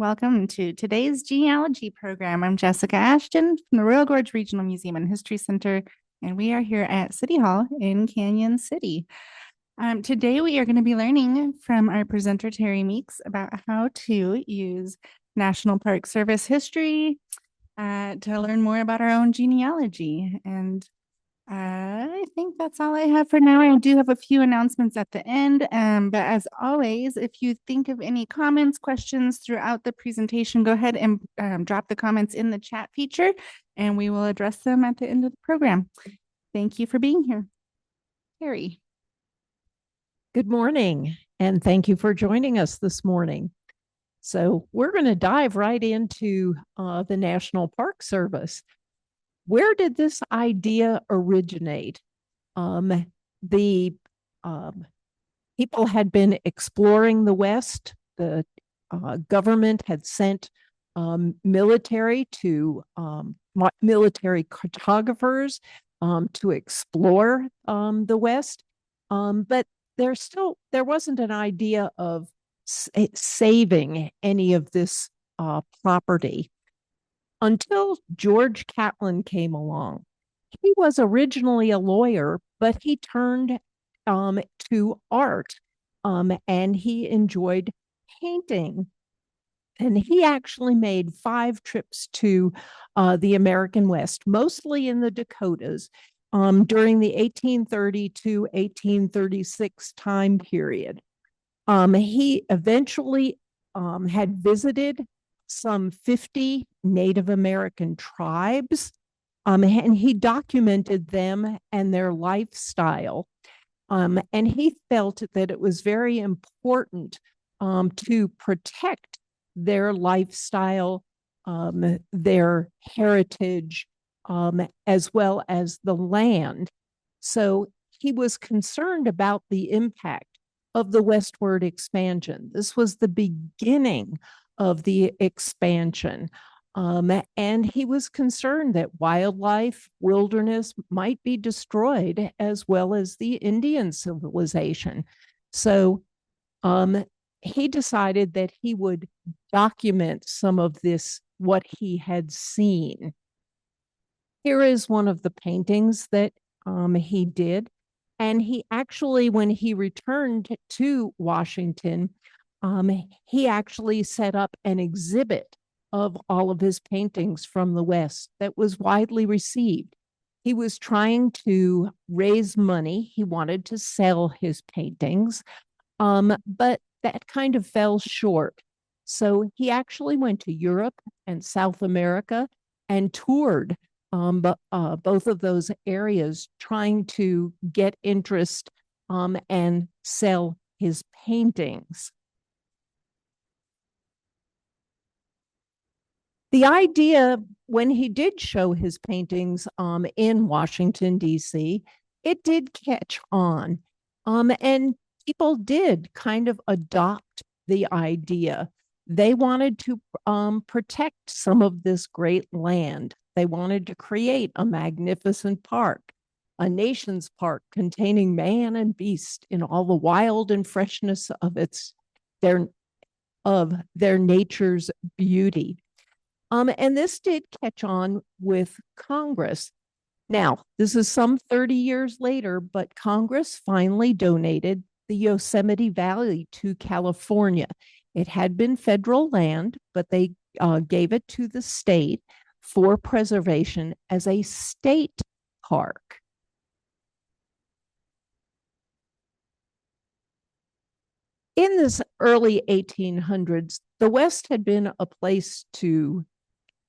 welcome to today's genealogy program. I'm Jessica Ashton from the Royal Gorge Regional Museum and History Center, and we are here at City Hall in Canyon City. Today, we are going to be learning from our presenter, Terri Meeks, about how to use National Park Service history to learn more about our own genealogy. And I think that's all I have for now. I do have a few announcements at the end, but as always, if you think of any comments, questions throughout the presentation, go ahead and drop the comments in the chat feature, and we will address them at the end of the program. Thank you for being here. Terri. Good morning, and thank you for joining us this morning. So we're going to dive right into the National Park Service. Where did this idea originate? The people had been exploring the West. The government had sent military cartographers to explore the West, but there wasn't an idea of saving any of this property until George Catlin came along. He was originally a lawyer, but he turned to art, and he enjoyed painting. And he actually made 5 trips to the American West, mostly in the Dakotas, during the 1830 to 1836 time period. He eventually had visited some 50 Native American tribes, and he documented them and their lifestyle. And he felt that it was very important to protect their lifestyle, their heritage, as well as the land. So he was concerned about the impact of the westward expansion. This was the beginning of the expansion. And he was concerned that wildlife, wilderness might be destroyed, as well as the Indian civilization. So he decided that he would document some of this, what he had seen. Here is one of the paintings that he did. And he actually, when he returned to Washington, he actually set up an exhibit of all of his paintings from the West that was widely received. He was trying to raise money. He wanted to sell his paintings, but that kind of fell short. So he actually went to Europe and South America and toured both of those areas, trying to get interest and sell his paintings. The idea, when he did show his paintings in Washington, D.C., it did catch on. And people did kind of adopt the idea. They wanted to protect some of this great land. They wanted to create a magnificent park, a nation's park containing man and beast in all the wild and freshness of their nature's beauty. And this did catch on with Congress. Now, this is some 30 years later, but Congress finally donated the Yosemite Valley to California. It had been federal land, but they gave it to the state for preservation as a state park. In this early 1800s, the West had been a place to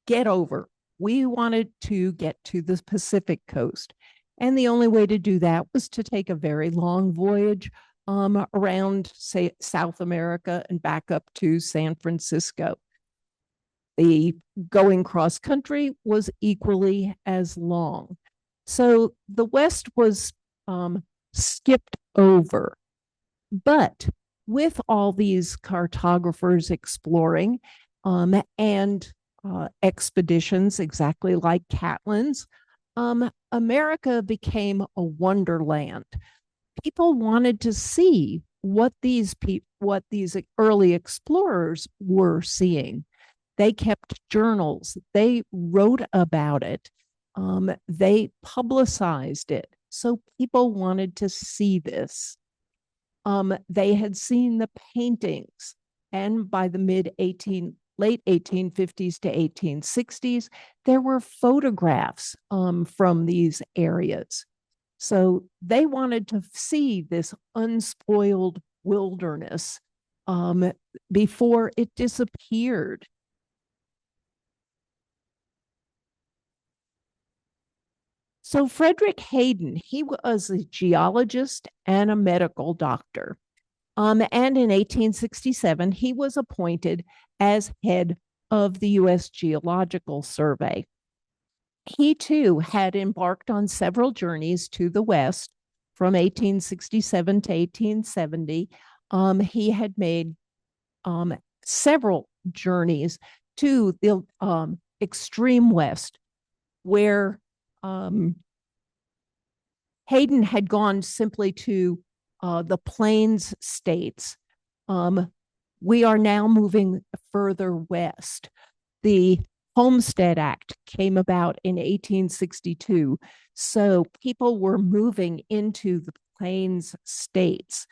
get over. We wanted to get to the Pacific coast. And the only way to do that was to take a very long voyage around, say, South America and back up to San Francisco. The going cross country was equally as long. So the West was skipped over. But with all these cartographers exploring and expeditions, exactly like Catlin's, America became a wonderland. People wanted to see what these early explorers were seeing. They kept journals. They wrote about it. They publicized it. So people wanted to see this. They had seen the paintings, and by the late 1850s to 1860s, there were photographs from these areas. So they wanted to see this unspoiled wilderness before it disappeared. So Frederick Hayden, he was a geologist and a medical doctor. And in 1867, he was appointed as head of the U.S. Geological Survey. He too had embarked on several journeys to the West from 1867 to 1870. He had made several journeys to the extreme West, where Hayden had gone simply to the Plains states. We are now moving further west. The Homestead Act came about in 1862. So people were moving into the Plains states.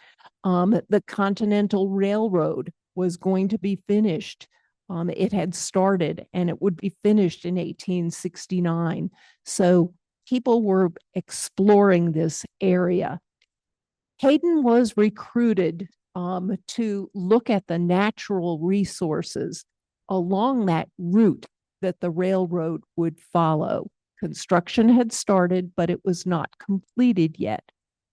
The Continental Railroad was going to be finished. It had started and it would be finished in 1869. So people were exploring this area. Hayden was recruited to look at the natural resources along that route that the railroad would follow. Construction had started, but it was not completed yet.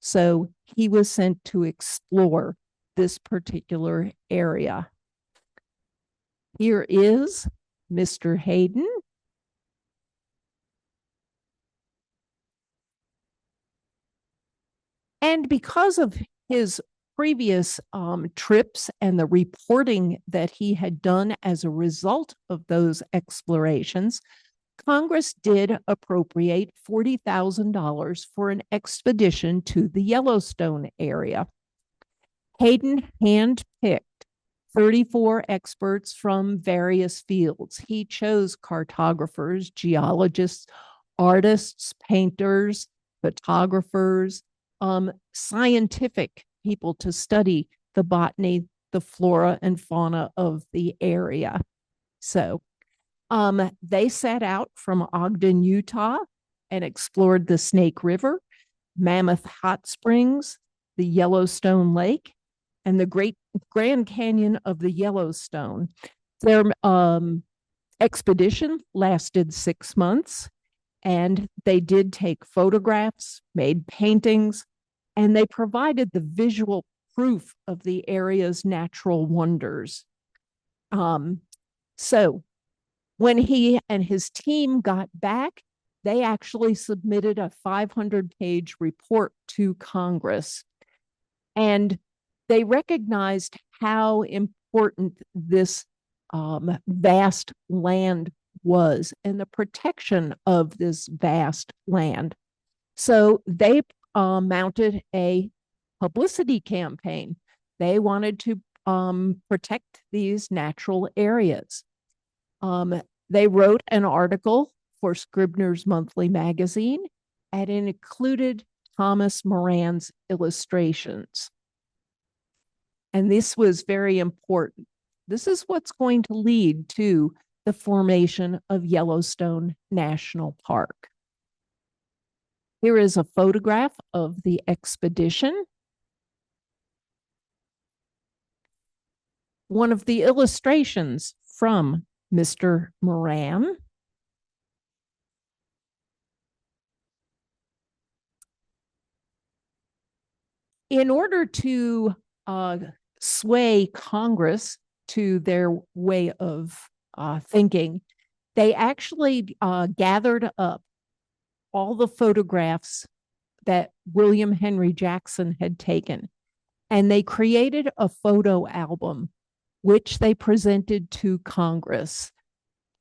So he was sent to explore this particular area. Here is Mr. Hayden. And because of his previous trips and the reporting that he had done as a result of those explorations, Congress did appropriate $40,000 for an expedition to the Yellowstone area. Hayden handpicked 34 experts from various fields. He chose cartographers, geologists, artists, painters, photographers, scientific people to study the botany, the flora and fauna of the area. So they set out from Ogden, Utah, and explored the Snake River, Mammoth Hot Springs, the Yellowstone Lake, and the Grand Canyon of the Yellowstone. Their expedition lasted 6 months, and they did take photographs, made paintings, and they provided the visual proof of the area's natural wonders. So when he and his team got back, they actually submitted a 500-page report to Congress. And they recognized how important this vast land was and the protection of this vast land. So they mounted a publicity campaign. They wanted to protect these natural areas. They wrote an article for Scribner's Monthly Magazine, and it included Thomas Moran's illustrations. And this was very important. This is what's going to lead to the formation of Yellowstone National Park. Here is a photograph of the expedition. One of the illustrations from Mr. Moran. In order to sway Congress to their way of thinking, they actually gathered up all the photographs that William Henry Jackson had taken, and they created a photo album, which they presented to Congress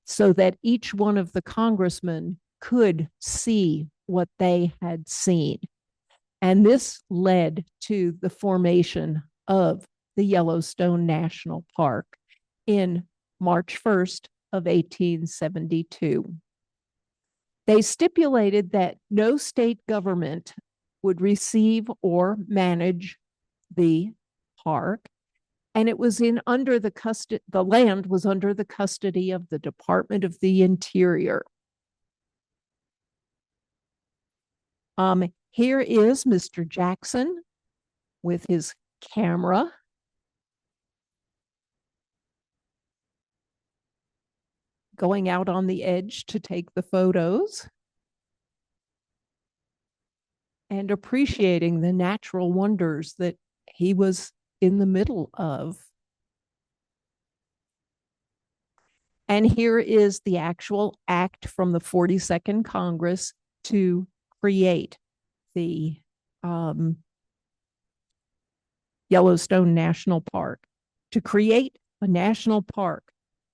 so that each one of the congressmen could see what they had seen. And this led to the formation of the Yellowstone National Park in March 1st of 1872. They stipulated that no state government would receive or manage the park, and it was in under the land was under the custody of the Department of the Interior. Here is Mr. Jackson with his camera. Going out on the edge to take the photos and appreciating the natural wonders that he was in the middle of. And here is the actual act from the 42nd Congress to create the Yellowstone National Park. To create a national park,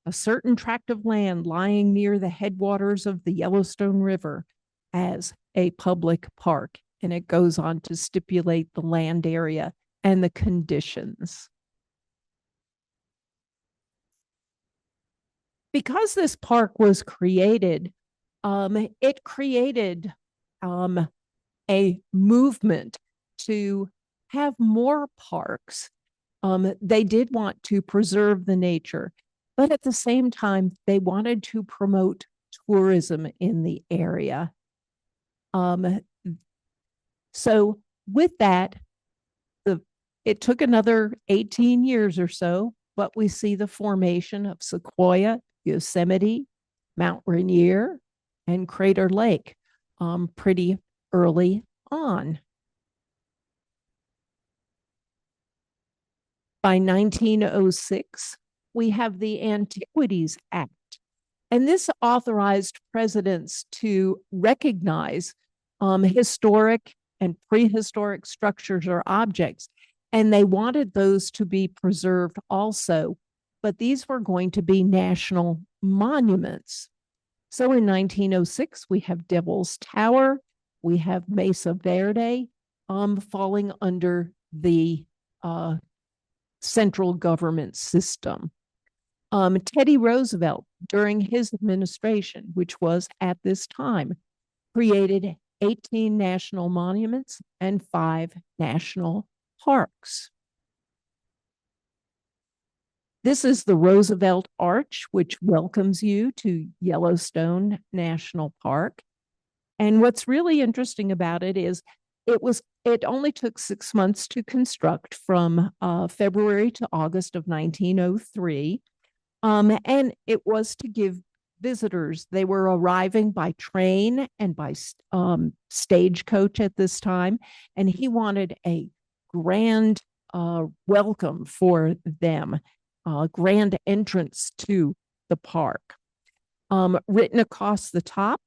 a certain tract of land lying near the headwaters of the Yellowstone River as a public park. And it goes on to stipulate the land area and the conditions. Because this park was created, it created a movement to have more parks. They did want to preserve the nature, but at the same time, they wanted to promote tourism in the area. So with that, it took another 18 years or so, but we see the formation of Sequoia, Yosemite, Mount Rainier, and Crater Lake pretty early on. By 1906, we have the Antiquities Act, and this authorized presidents to recognize historic and prehistoric structures or objects, and they wanted those to be preserved also, but these were going to be national monuments. So in 1906, we have Devil's Tower, we have Mesa Verde falling under the central government system. Teddy Roosevelt, during his administration, which was at this time, created 18 national monuments and 5 national parks. This is the Roosevelt Arch, which welcomes you to Yellowstone National Park. And what's really interesting about it is it only took 6 months to construct, from February to August of 1903. And it was to give visitors, they were arriving by train and by stagecoach at this time, and he wanted a grand welcome for them, grand entrance to the park. Written across the top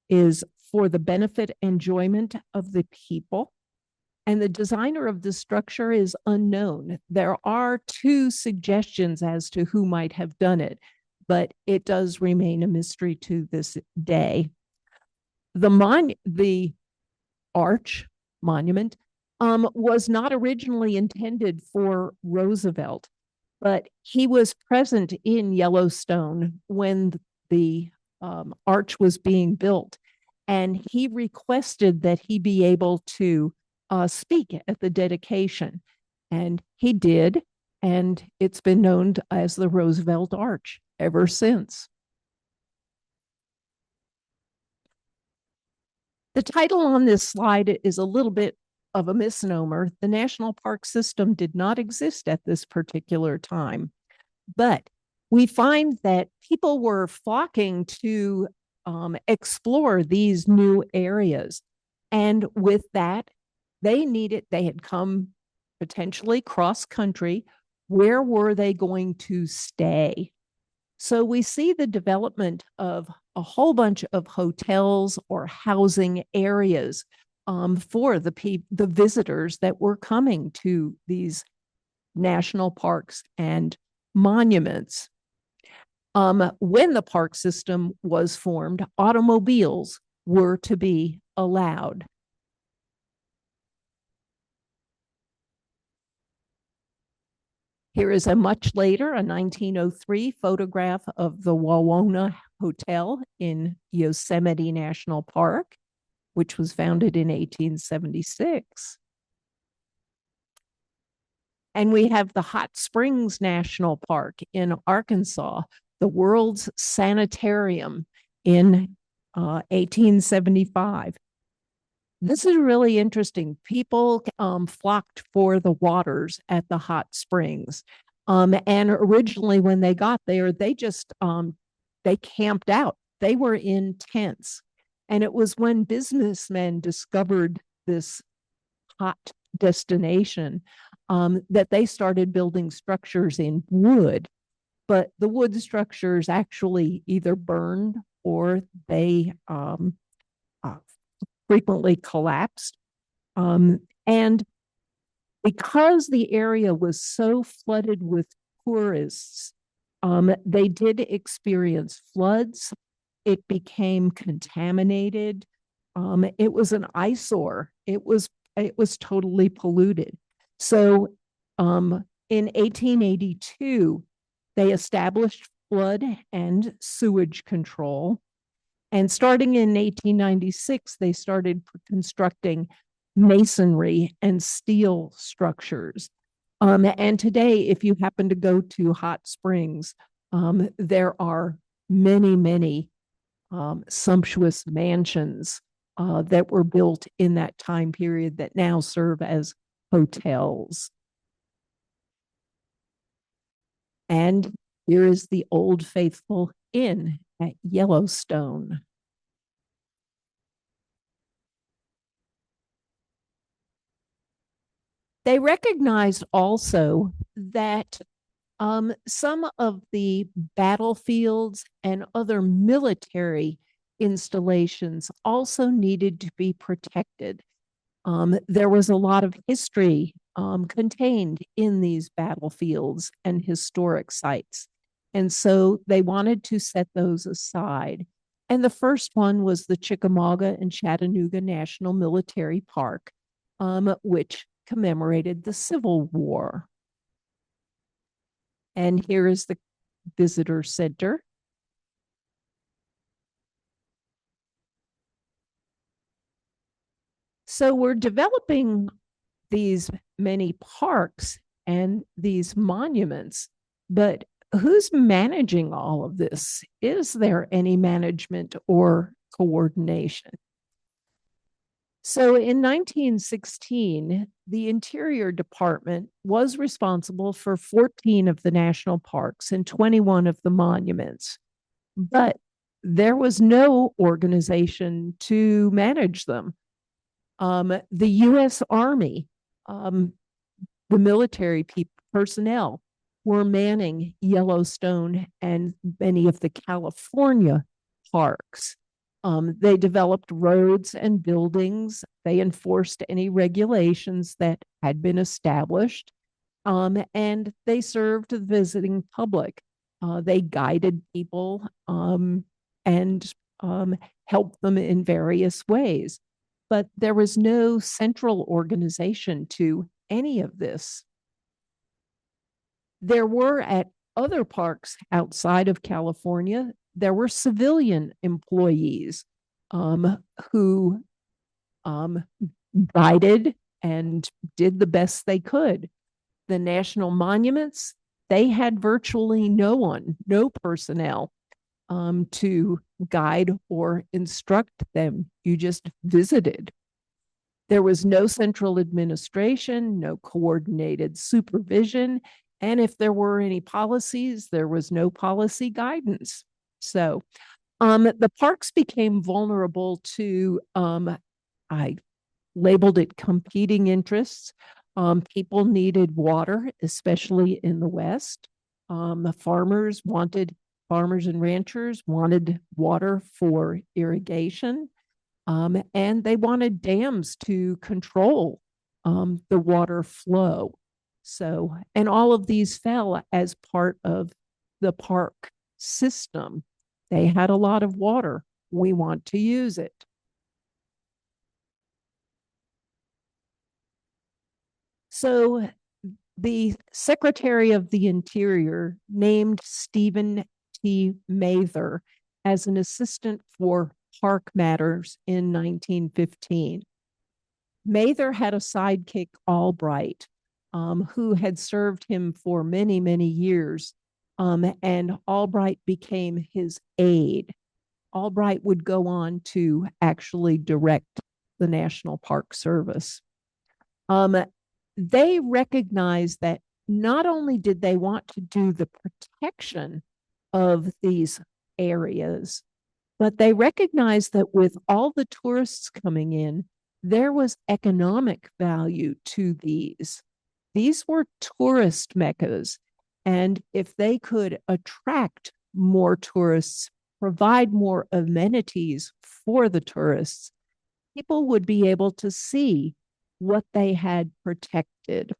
is for the benefit and enjoyment of the people. And the designer of the structure is unknown. There are 2 suggestions as to who might have done it, but it does remain a mystery to this day. The arch monument was not originally intended for Roosevelt, but he was present in Yellowstone when the arch was being built, and he requested that he be able to speak at the dedication, and he did, and it's been known as the Roosevelt Arch ever since. The title on this slide is a little bit of a misnomer. The National Park System did not exist at this particular time, but we find that people were flocking to explore these new areas, and with that, they had come potentially cross country. Where were they going to stay? So we see the development of a whole bunch of hotels or housing areas for the visitors that were coming to these national parks and monuments. When the park system was formed, automobiles were to be allowed. Here is a much later, a 1903 photograph of the Wawona Hotel in Yosemite National Park, which was founded in 1876. And we have the Hot Springs National Park in Arkansas, the world's sanitarium in 1875. This is really interesting. People flocked for the waters at the hot springs. And originally, when they got there, they just they camped out. They were in tents. And it was when businessmen discovered this hot destination that they started building structures in wood. But the wood structures actually either burned or they uh, frequently collapsed. And because the area was so flooded with tourists, they did experience floods. It became contaminated. It was an eyesore. It was totally polluted. So in 1882, they established flood and sewage control. And starting in 1896, they started constructing masonry and steel structures. And today, if you happen to go to Hot Springs, there are many, many sumptuous mansions that were built in that time period that now serve as hotels. And here is the Old Faithful Inn at Yellowstone. They recognized also that some of the battlefields and other military installations also needed to be protected. There was a lot of history contained in these battlefields and historic sites. And so they wanted to set those aside. And the first one was the Chickamauga and Chattanooga National Military Park, which commemorated the Civil War. And here is the visitor center. So we're developing these many parks and these monuments, but who's managing all of this? Is there any management or coordination? So in 1916, the Interior Department was responsible for 14 of the national parks and 21 of the monuments, but there was no organization to manage them. The U.S. Army, the military personnel were manning Yellowstone and many of the California parks. They developed roads and buildings. They enforced any regulations that had been established. And they served the visiting public. They guided people and helped them in various ways. But there was no central organization to any of this. There were at other parks outside of California, there were civilian employees who guided and did the best they could. The national monuments, they had virtually no one, no personnel to guide or instruct them. You just visited. There was no central administration, no coordinated supervision. And if there were any policies, there was no policy guidance. So the parks became vulnerable to, I labeled it competing interests. People needed water, especially in the West. Farmers and ranchers wanted water for irrigation. And they wanted dams to control the water flow. So, and all of these fell as part of the park system. They had a lot of water. We want to use it. So The Secretary of the Interior named Stephen T. Mather as an assistant for park matters in 1915. Mather had a sidekick, Albright, who had served him for many, many years, and Albright became his aide. Albright would go on to actually direct the National Park Service. They recognized that not only did they want to do the protection of these areas, but they recognized that with all the tourists coming in, there was economic value to these. These were tourist meccas. And if they could attract more tourists, provide more amenities for the tourists, people would be able to see what they had protected.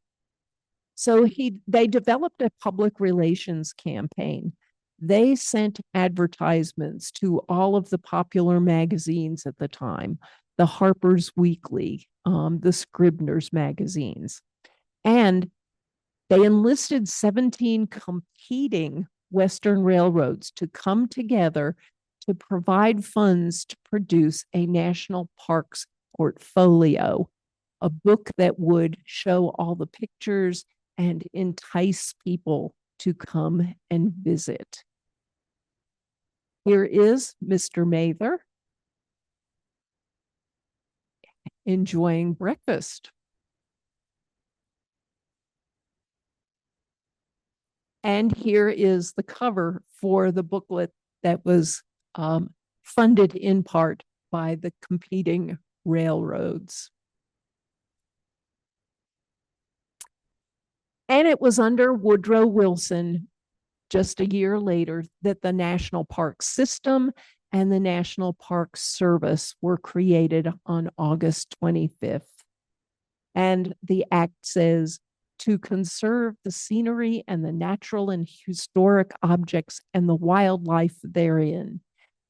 So they developed a public relations campaign. They sent advertisements to all of the popular magazines at the time, the Harper's Weekly, the Scribner's magazines. And they enlisted 17 competing Western railroads to come together to provide funds to produce a national parks portfolio, a book that would show all the pictures and entice people to come and visit. Here is Mr. Mather enjoying breakfast. And here is the cover for the booklet that was funded in part by the competing railroads. And it was under Woodrow Wilson, just a year later, that the National Park System and the National Park Service were created on August 25th. And the act says, to conserve the scenery and the natural and historic objects and the wildlife therein,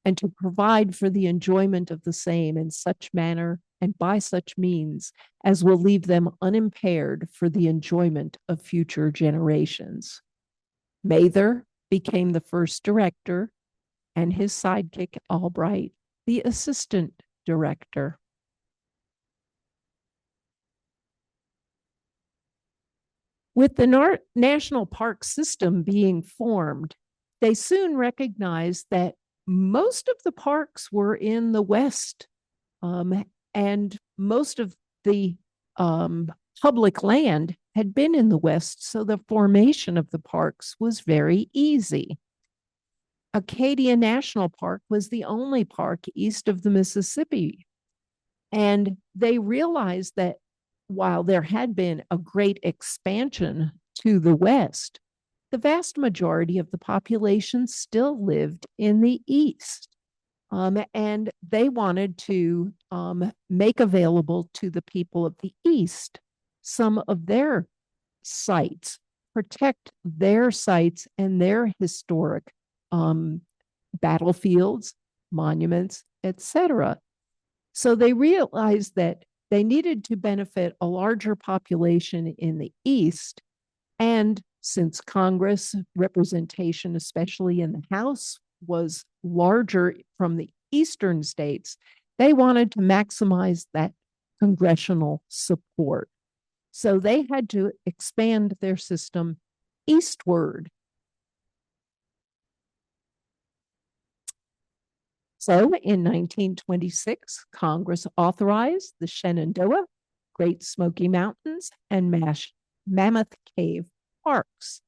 and to provide for the enjoyment of the same in such manner and by such means as will leave them unimpaired for the enjoyment of future generations. Mather became the first director, and his sidekick, Albright, the assistant director. With the National Park System being formed, they soon recognized that most of the parks were in the West, and most of the public land had been in the West, so the formation of the parks was very easy. Acadia National Park was the only park east of the Mississippi, and they realized that while there had been a great expansion to the West, the vast majority of the population still lived in the East. And they wanted to make available to the people of the East some of their sites, protect their sites and their historic battlefields, monuments, etc. So they realized that they needed to benefit a larger population in the East. And since Congress representation, especially in the House, was larger from the eastern states, they wanted to maximize that congressional support. So they had to expand their system eastward. So in 1926, Congress authorized the Shenandoah, Great Smoky Mountains, and Mammoth Cave parks.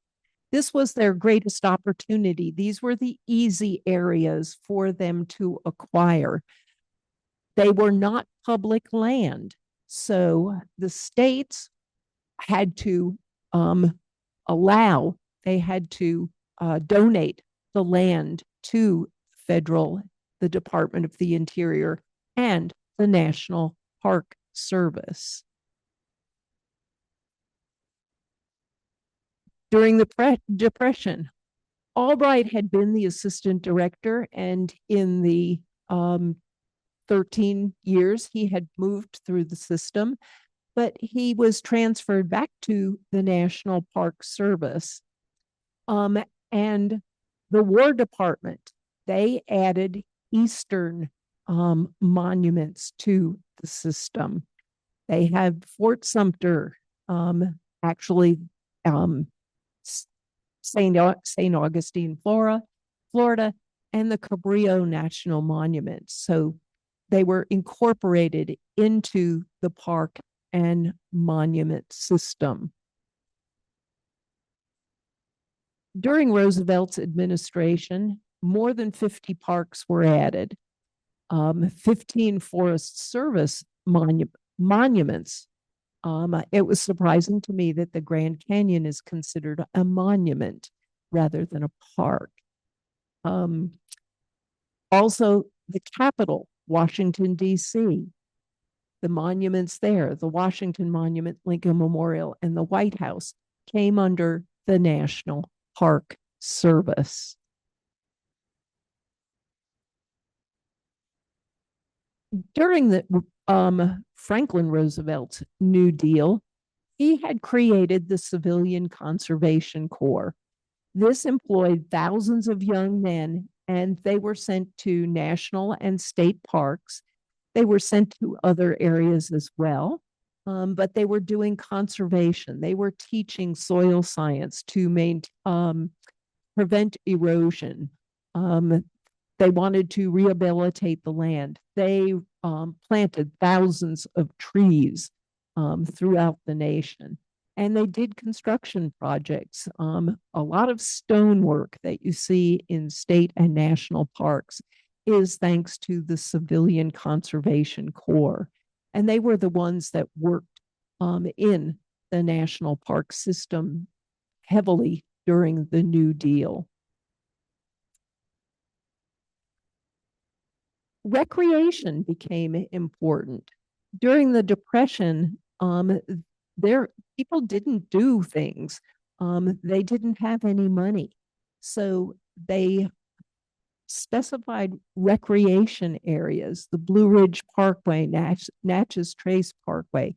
This was their greatest opportunity. These were the easy areas for them to acquire. They were not public land, so the states had to they had to donate the land to the Department of the Interior and the National Park Service. During the Depression, Albright had been the assistant director, and in the 13 years he had moved through the system, but he was transferred back to the National Park Service. And the War Department, they added Eastern monuments to the system. They had Fort Sumter, actually, um, St. Augustine, Florida, and the Cabrillo National Monument. So they were incorporated into the park and monument system. During Roosevelt's administration, more than 50 parks were added. 15 Forest Service monuments. It was surprising to me that the Grand Canyon is considered a monument rather than a park. Also, the Capitol, Washington, D.C., the monuments there, the Washington Monument, Lincoln Memorial, and the White House came under the National Park Service. During the Franklin Roosevelt's New Deal, he had created the Civilian Conservation Corps. This employed thousands of young men, and they were sent to national and state parks. They were sent to other areas as well, but they were doing conservation. They were teaching soil science to prevent erosion. They wanted to rehabilitate the land. They planted thousands of trees throughout the nation. And they did construction projects. A lot of stonework that you see in state and national parks is thanks to the Civilian Conservation Corps. And they were the ones that worked in the national park system heavily during the New Deal. Recreation became important. During the Depression, people didn't do things. They didn't have any money. So they specified recreation areas, the Blue Ridge Parkway, Natchez Trace Parkway.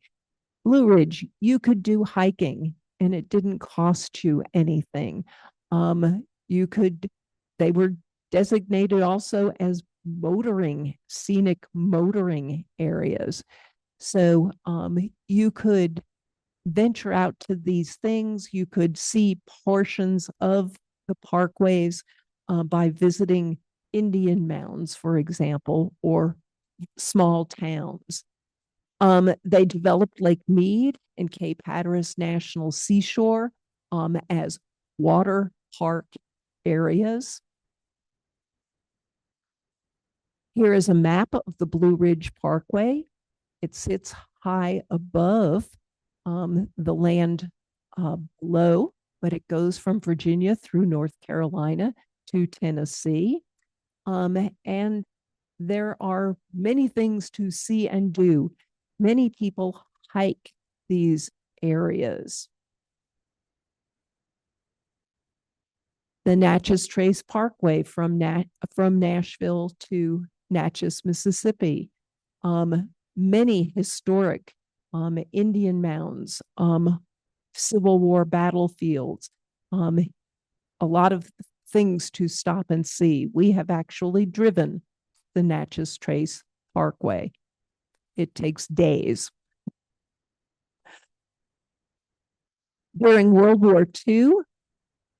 Blue Ridge, you could do hiking and it didn't cost you anything. They were designated also as scenic motoring areas. So you could venture out to these things. You could see portions of the parkways by visiting Indian mounds, for example, or small towns. They developed Lake Mead and Cape Hatteras National Seashore as water park areas. Here is a map of the Blue Ridge Parkway. It sits high above the land below, but it goes from Virginia through North Carolina to Tennessee. And there are many things to see and do. Many people hike these areas. The Natchez Trace Parkway from Nashville to Natchez, Mississippi. Many historic Indian mounds, Civil War battlefields, a lot of things to stop and see. We have actually driven the Natchez Trace Parkway. It takes days. During World War II,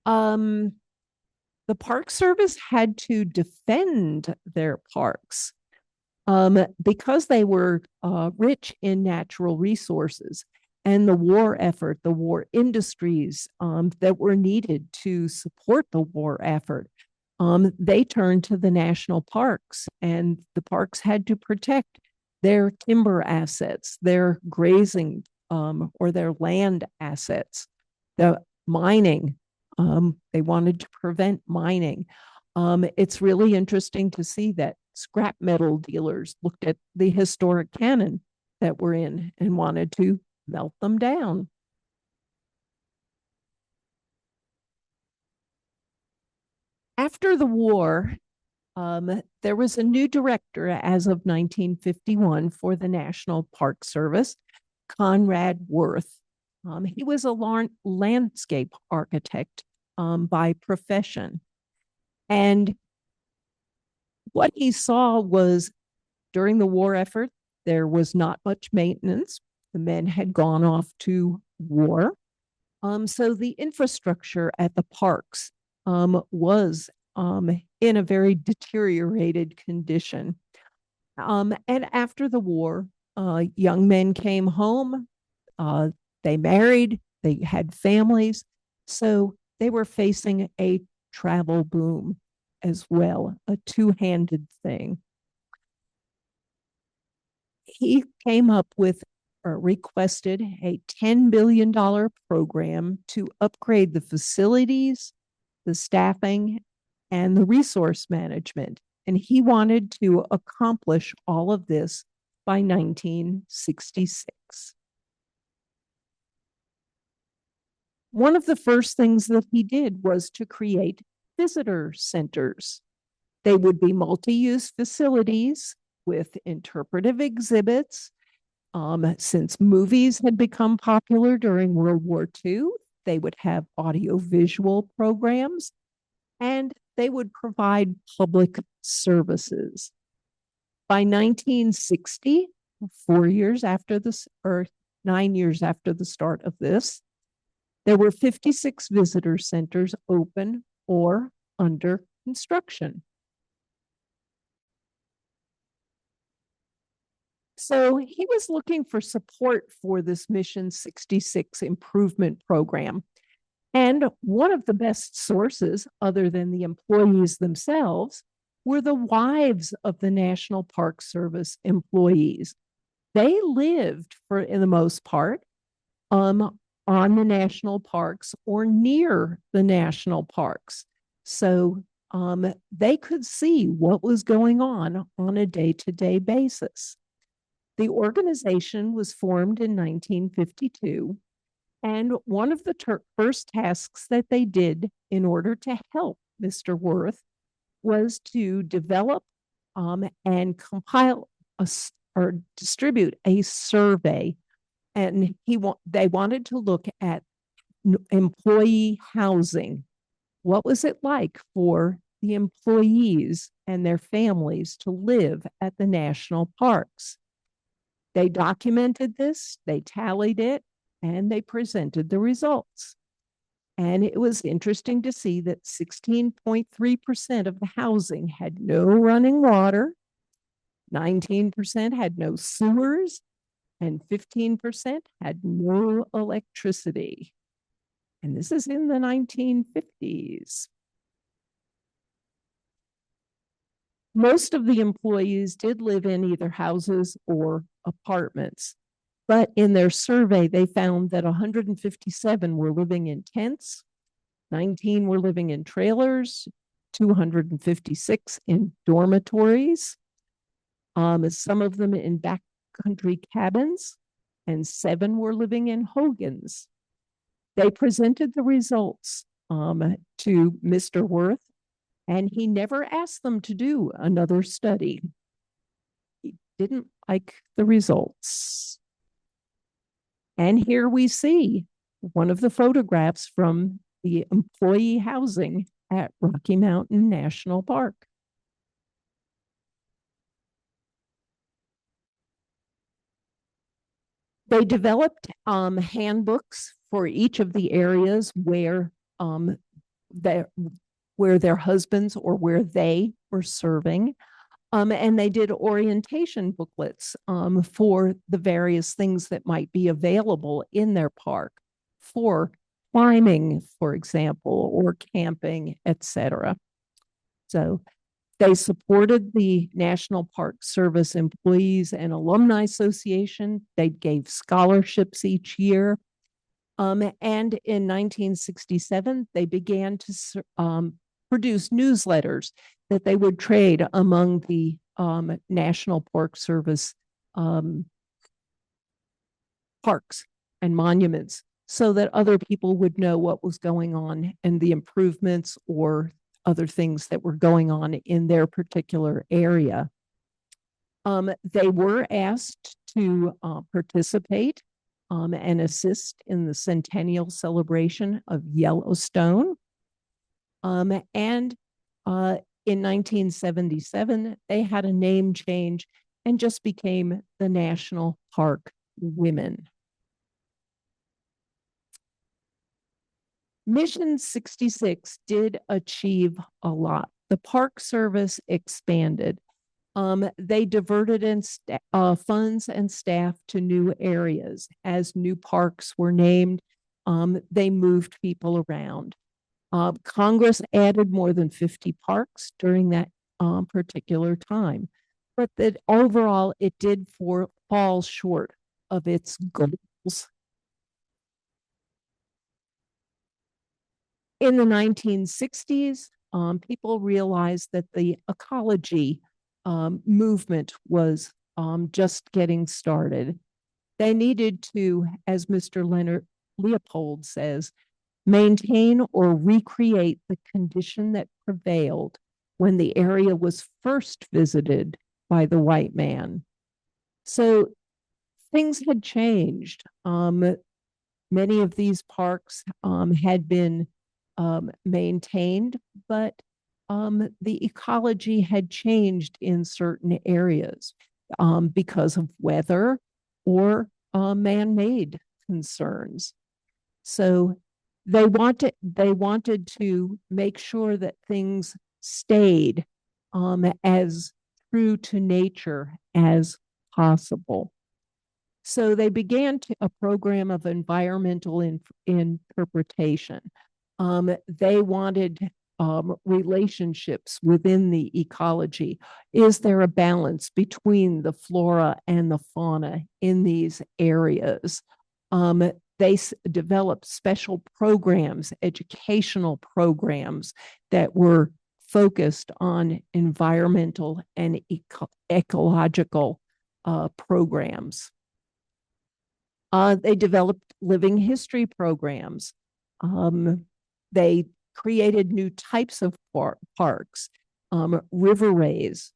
the Park Service had to defend their parks because they were rich in natural resources, and the war effort, the war industries that were needed to support the war effort. They turned to the national parks, and the parks had to protect their timber assets, their grazing or their land assets, the mining. They wanted to prevent mining. It's really interesting to see that scrap metal dealers looked at the historic cannon that we're in and wanted to melt them down. After the war, there was a new director as of 1951 for the National Park Service. Conrad Worth. He was a landscape architect by profession. And what he saw was during the war effort, there was not much maintenance. The men had gone off to war. So the infrastructure at the parks was in a very deteriorated condition. And after the war, young men came home, uh, they married, they had families. So they were facing a travel boom as well, a two-handed thing. He came up with or requested a $10 billion program to upgrade the facilities, the staffing, and the resource management. And he wanted to accomplish all of this by 1966. One of the first things that he did was to create visitor centers. They would be multi-use facilities with interpretive exhibits. Since movies had become popular during World War II, they would have audiovisual programs and they would provide public services. By 1960, 4 years after this, or 9 years after the start of this, there were 56 visitor centers open or under construction. So he was looking for support for this Mission 66 improvement program. And one of the best sources, other than the employees themselves, were the wives of the National Park Service employees. They lived, for in the most part, on the national parks or near the national parks. So they could see what was going on a day-to-day basis. The organization was formed in 1952, and one of the first tasks that they did in order to help Mr. Worth was to develop and compile or distribute a survey. And they wanted to look at employee housing. What was it like for the employees and their families to live at the national parks? They documented this, they tallied it, and they presented the results. And it was interesting to see that 16.3% of the housing had no running water, 19% had no sewers, and 15% had no electricity. And this is in the 1950s. Most of the employees did live in either houses or apartments, but in their survey, they found that 157 were living in tents, 19 were living in trailers, 256 in dormitories, some of them in backcountry cabins, and 7 were living in hogans. They presented the results to Mr. Worth, and he never asked them to do another study. He didn't like the results. And here we see one of the photographs from the employee housing at Rocky Mountain National Park. They developed handbooks for each of the areas where their husbands or where they were serving. And they did orientation booklets for the various things that might be available in their park for climbing, for example, or camping, etc. So they supported the National Park Service Employees and Alumni Association. They gave scholarships each year. And in 1967, they began to produce newsletters that they would trade among the National Park Service parks and monuments so that other people would know what was going on and the improvements or other things that were going on in their particular area. They were asked to participate and assist in the centennial celebration of Yellowstone. And in 1977, they had a name change and just became the National Park Women. Mission 66 did achieve a lot. The Park Service expanded. They diverted funds and staff to new areas. As new parks were named, they moved people around. Congress added more than 50 parks during that particular time, but that overall it did fall short of its goals. In the 1960s, people realized that the ecology movement was just getting started. They needed to, as Mr. Leonard Leopold says, maintain or recreate the condition that prevailed when the area was first visited by the white man. So things had changed. Many of these parks had been maintained, but the ecology had changed in certain areas because of weather or man-made concerns. So they wanted to make sure that things stayed as true to nature as possible. So they began a program of environmental interpretation. They wanted relationships within the ecology. Is there a balance between the flora and the fauna in these areas? They developed special programs, educational programs that were focused on environmental and ecological programs. They developed living history programs. They created new types of parks, riverways,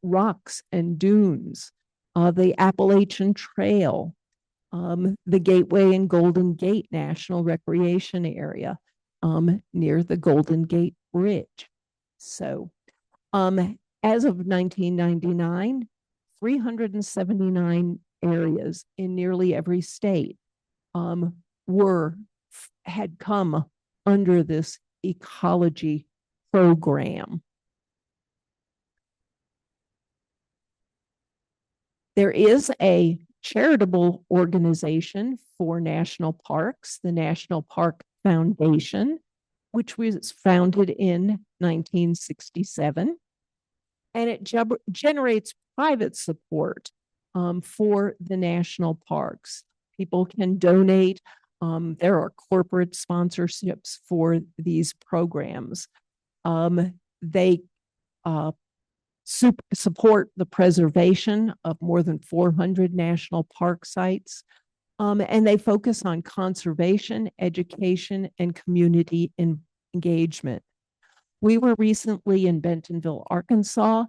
rocks and dunes, the Appalachian Trail, the Gateway and Golden Gate National Recreation Area near the Golden Gate Bridge. So as of 1999, 379 areas in nearly every state had come under this ecology program. There is a charitable organization for national parks, the National Park Foundation, which was founded in 1967. And it generates private support for the national parks. People can donate. There are corporate sponsorships for these programs. They support the preservation of more than 400 national park sites. And they focus on conservation, education, and community engagement. We were recently in Bentonville, Arkansas,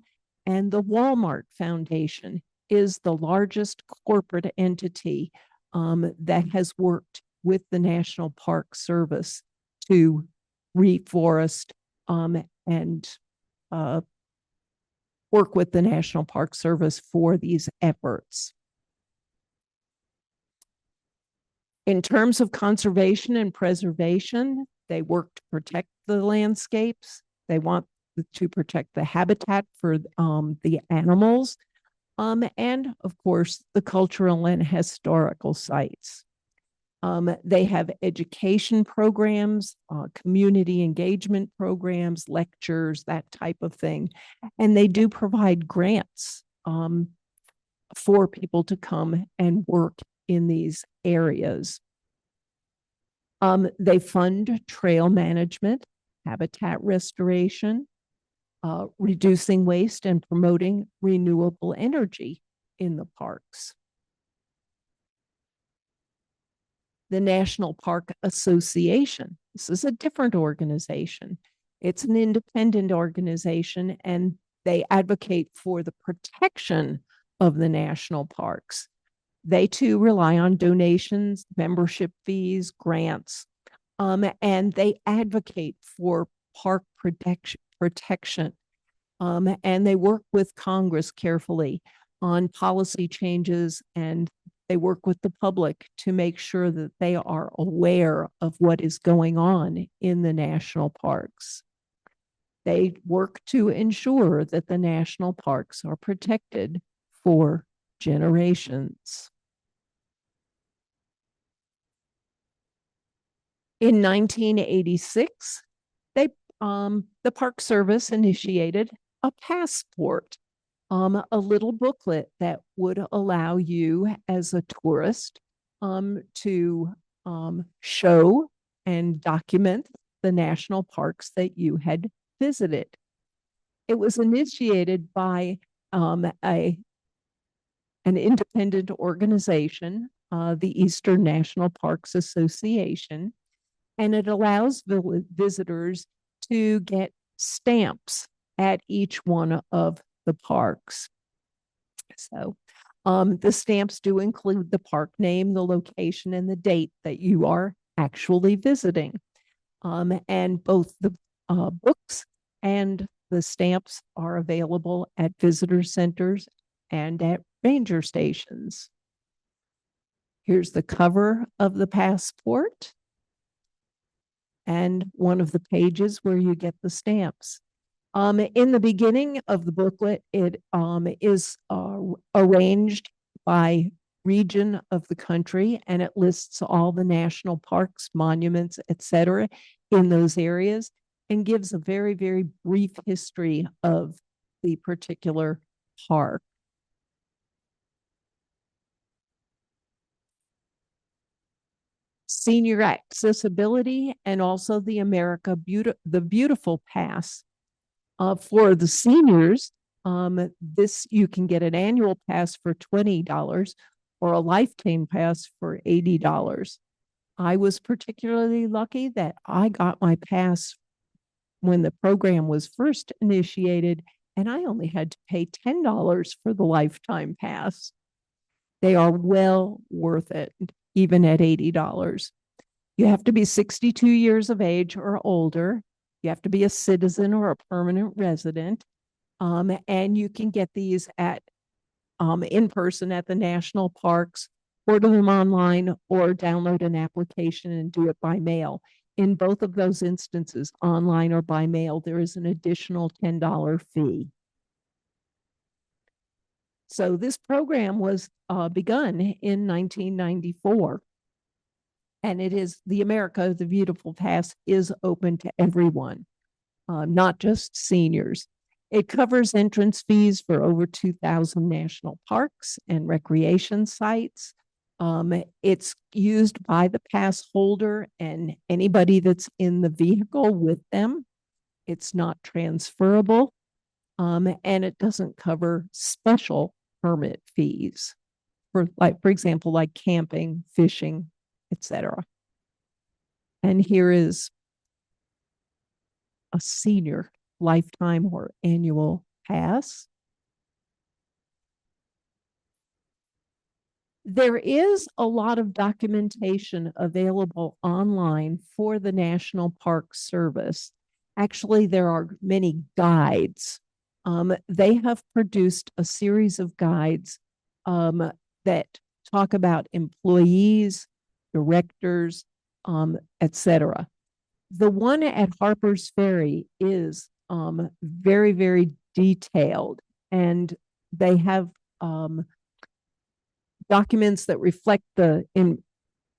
and the Walmart Foundation is the largest corporate entity that has worked with the National Park Service to reforest and work with the National Park Service for these efforts. In terms of conservation and preservation, they work to protect the landscapes. They want to protect the habitat for the animals, and of course, the cultural and historical sites. They have education programs, community engagement programs, lectures, that type of thing. And they do provide grants for people to come and work in these areas. They fund trail management, habitat restoration, reducing waste, and promoting renewable energy in the parks. The National Park Association. This is a different organization. It's an independent organization, and they advocate for the protection of the national parks. They too rely on donations, membership fees, grants, and they advocate for park protection. And they work with Congress carefully on policy changes, and they work with the public to make sure that they are aware of what is going on in the national parks. They work to ensure that the national parks are protected for generations. In 1986, they the Park Service initiated a passport, a little booklet that would allow you as a tourist to show and document the national parks that you had visited. It was initiated by an independent organization, the Eastern National Parks Association, and it allows visitors to get stamps at each one of the parks. So the stamps do include the park name, the location, and the date that you are actually visiting. And both the books and the stamps are available at visitor centers and at ranger stations. Here's the cover of the passport and one of the pages where you get the stamps. In the beginning of the booklet, it is arranged by region of the country, and it lists all the national parks, monuments, etc., in those areas, and gives a very, very brief history of the particular park. Senior accessibility, and also the the Beautiful Pass. For the seniors, this you can get an annual pass for $20 or a lifetime pass for $80. I was particularly lucky that I got my pass when the program was first initiated, and I only had to pay $10 for the lifetime pass. They are well worth it, even at $80. You have to be 62 years of age or older. You have to be a citizen or a permanent resident. And you can get these at in person at the national parks, order them online, or download an application and do it by mail. In both of those instances, online or by mail, there is an additional $10 fee. So this program was begun in 1994. And it is the the Beautiful Pass is open to everyone, not just seniors. It covers entrance fees for over 2,000 national parks and recreation sites. It's used by the pass holder and anybody that's in the vehicle with them. It's not transferable, and it doesn't cover special permit fees for example, like camping, fishing, etc. And here is a senior lifetime or annual pass. There is a lot of documentation available online for the National Park Service. Actually, there are many guides. They have produced a series of guides that talk about employees, directors, etc. The one at Harper's Ferry is very, very detailed, and they have documents that reflect the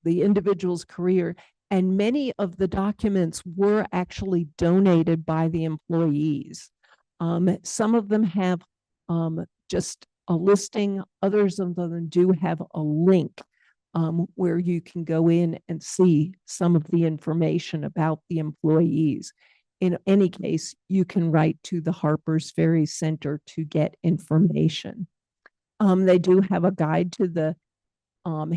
individual's career. And many of the documents were actually donated by the employees. Some of them have just a listing. Others of them do have a link where you can go in and see some of the information about the employees. In any case, you can write to the Harper's Ferry Center to get information. They do have a guide to the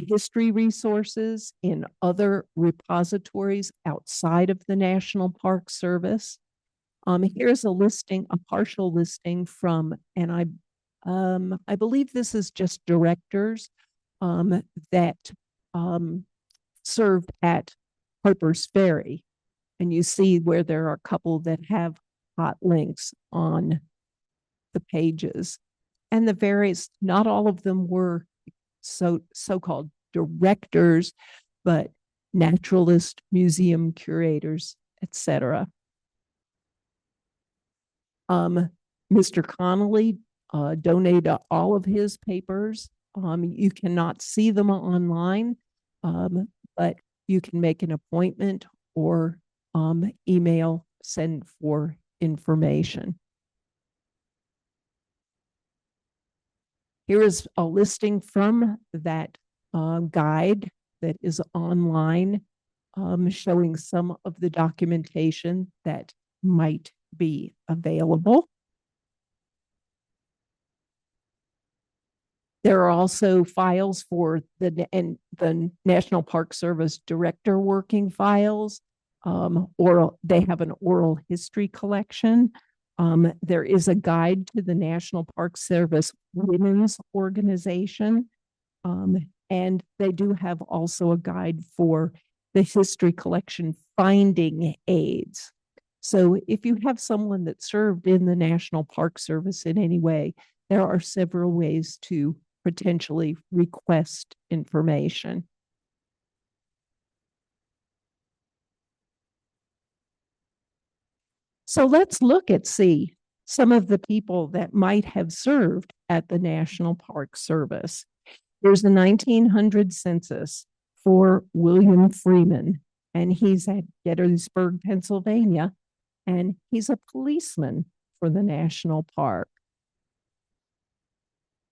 history resources in other repositories outside of the National Park Service. Here's a listing, a partial listing from, and I believe this is just directors that um, served at Harper's Ferry. And you see where there are a couple that have hot links on the pages. And the various, not all of them were so-called directors, but naturalist, museum curators, etc. Mr. Connolly donated all of his papers. You cannot see them online, but you can make an appointment or email, send for information. Here is a listing from that guide that is online, showing some of the documentation that might be available. There are also files for the National Park Service director working files, or they have an oral history collection. There is a guide to the National Park Service Women's Organization, and they do have also a guide for the history collection finding aids. So if you have someone that served in the National Park Service in any way, there are several ways to potentially request information. So let's look at some of the people that might have served at the National Park Service. There's the 1900 census for William Freeman, and he's at Gettysburg, Pennsylvania, and he's a policeman for the national park.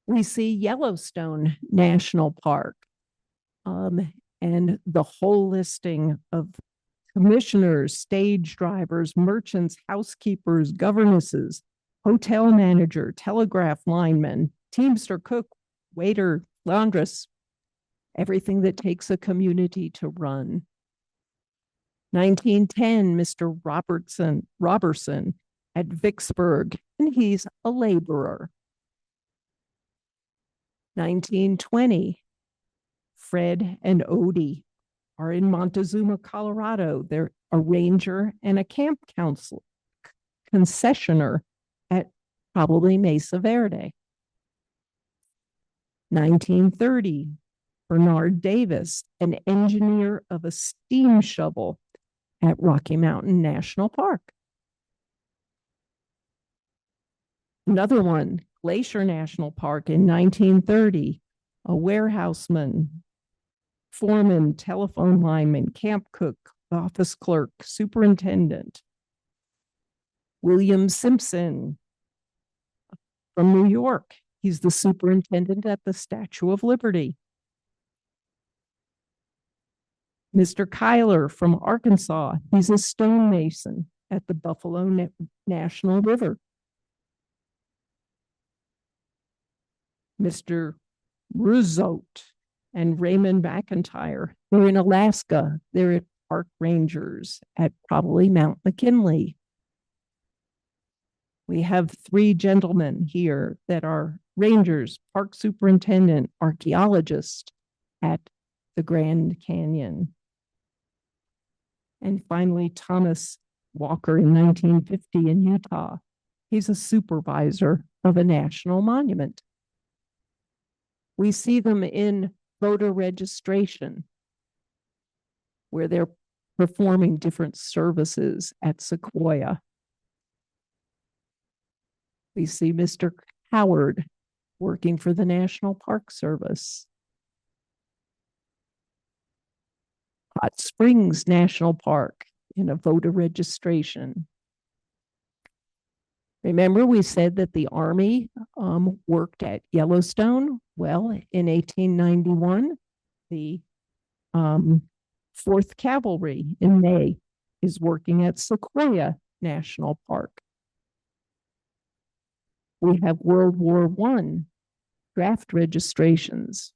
We see Yellowstone National Park, and the whole listing of commissioners, stage drivers, merchants, housekeepers, governesses, hotel manager, telegraph lineman, teamster, cook, waiter, laundress, everything that takes a community to run. 1910, Mr. Robertson at Vicksburg, and he's a laborer. 1920, Fred and Odie are in Montezuma, Colorado. They're a ranger and a camp council concessioner at probably Mesa Verde. 1930, Bernard Davis, an engineer of a steam shovel at Rocky Mountain National Park. Another one, Glacier National Park in 1930, a warehouseman, foreman, telephone lineman, camp cook, office clerk, superintendent. William Simpson from New York. He's the superintendent at the Statue of Liberty. Mr. Kyler from Arkansas. He's a stonemason at the Buffalo National River. Mr. Rousseau and Raymond McIntyre. They're in Alaska. They're at park rangers at probably Mount McKinley. We have three gentlemen here that are rangers, park superintendent, archaeologist at the Grand Canyon. And finally, Thomas Walker in 1950 in Utah. He's a supervisor of a national monument. We see them in voter registration, where they're performing different services at Sequoia. We see Mr. Howard working for the National Park Service. Hot Springs National Park in a voter registration. Remember, we said that the Army worked at Yellowstone. Well, in 1891, the 4th Cavalry in May is working at Sequoia National Park. We have World War I draft registrations.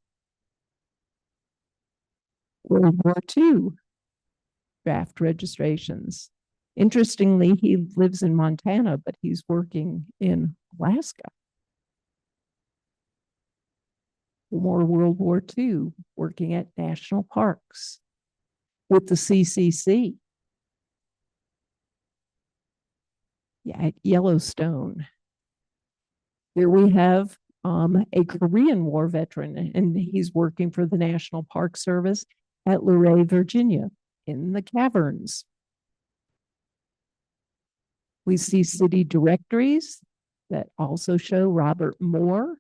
World War II draft registrations. Interestingly, he lives in Montana, but he's working in Alaska. more World War II, working at national parks with the CCC. Yeah, at Yellowstone. Here we have a Korean War veteran, and he's working for the National Park Service at Luray, Virginia, in the caverns. We see city directories that also show Robert Moore.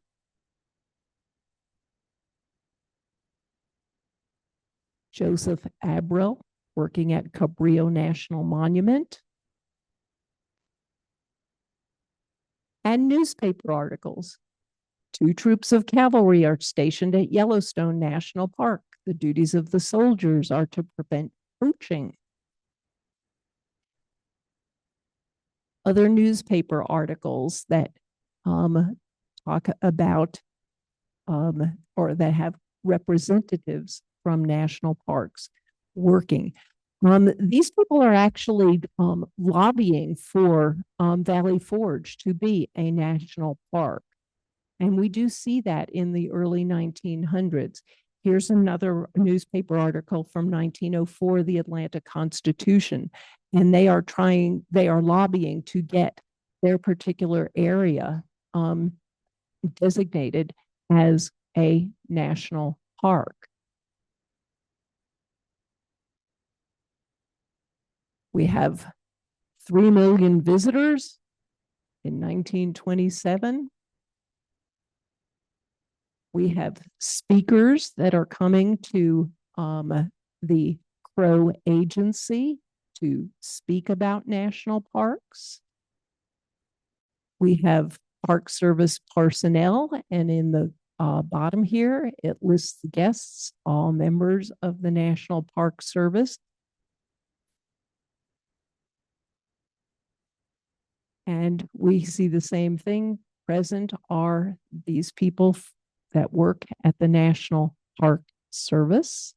Joseph Abril, working at Cabrillo National Monument. And newspaper articles. 2 troops of cavalry are stationed at Yellowstone National Park. The duties of the soldiers are to prevent poaching. Other newspaper articles that talk about or that have representatives from national parks working. These people are actually lobbying for Valley Forge to be a national park. And we do see that in the early 1900s. Here's another newspaper article from 1904, the Atlanta Constitution. And they are lobbying to get their particular area designated as a national park. We have 3 million visitors in 1927. We have speakers that are coming to the Crow Agency to speak about national parks. We have Park Service personnel, and in the bottom here, it lists the guests, all members of the National Park Service. And we see the same thing. Present are these people that work at the National Park Service.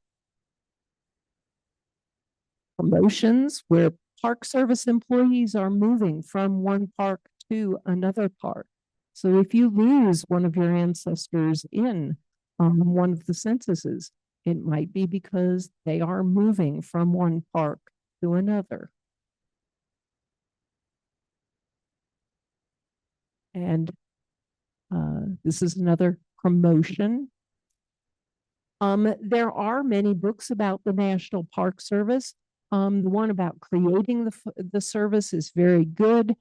Promotions where Park Service employees are moving from one park to another park. So if you lose one of your ancestors in one of the censuses, it might be because they are moving from one park to another. And this is another promotion. There are many books about the National Park Service. The one about creating the service is very good.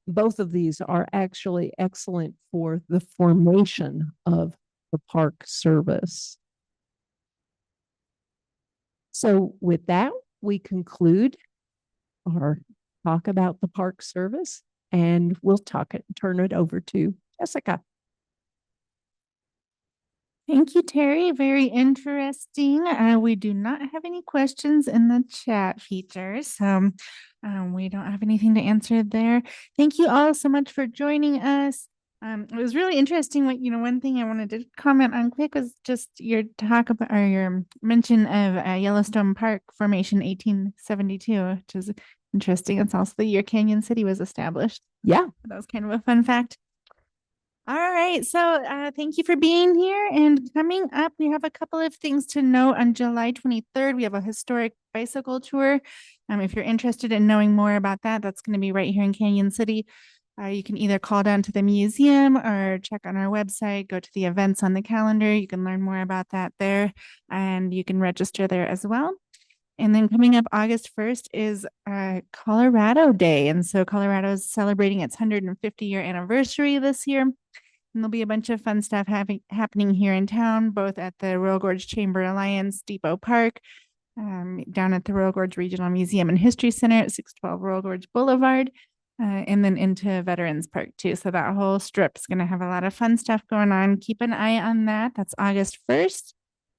Both of these are actually excellent for the formation of the Park Service. So with that, we conclude our talk about the Park Service, and we'll turn it over to Jessica. Thank you, Terri. Very interesting. We do not have any questions in the chat feature, so we don't have anything to answer there. Thank you all so much for joining us. It was really interesting. One thing I wanted to comment on quick was just your talk about or your mention of Yellowstone Park formation 1872, which is interesting. It's also the year Canyon City was established. Yeah, that was kind of a fun fact. All right. So thank you for being here. And coming up, we have a couple of things to note. On July 23rd, we have a historic bicycle tour. If you're interested in knowing more about that, that's going to be right here in Canyon City. You can either call down to the museum or check on our website, go to the events on the calendar. You can learn more about that there, and you can register there as well. And then coming up August 1st is Colorado Day. And so Colorado is celebrating its 150-year anniversary this year. And there'll be a bunch of fun stuff happening here in town, both at the Royal Gorge Chamber Alliance Depot Park, down at the Royal Gorge Regional Museum and History Center at 612 Royal Gorge Boulevard, and then into Veterans Park too. So that whole strip is going to have a lot of fun stuff going on. Keep an eye on that. That's August 1st.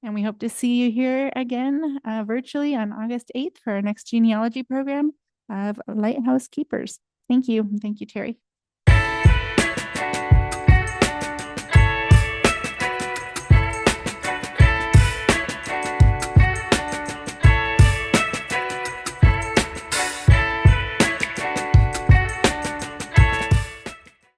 And we hope to see you here again virtually on August 8th for our next genealogy program of Lighthouse Keepers. Thank you. Thank you, Terri.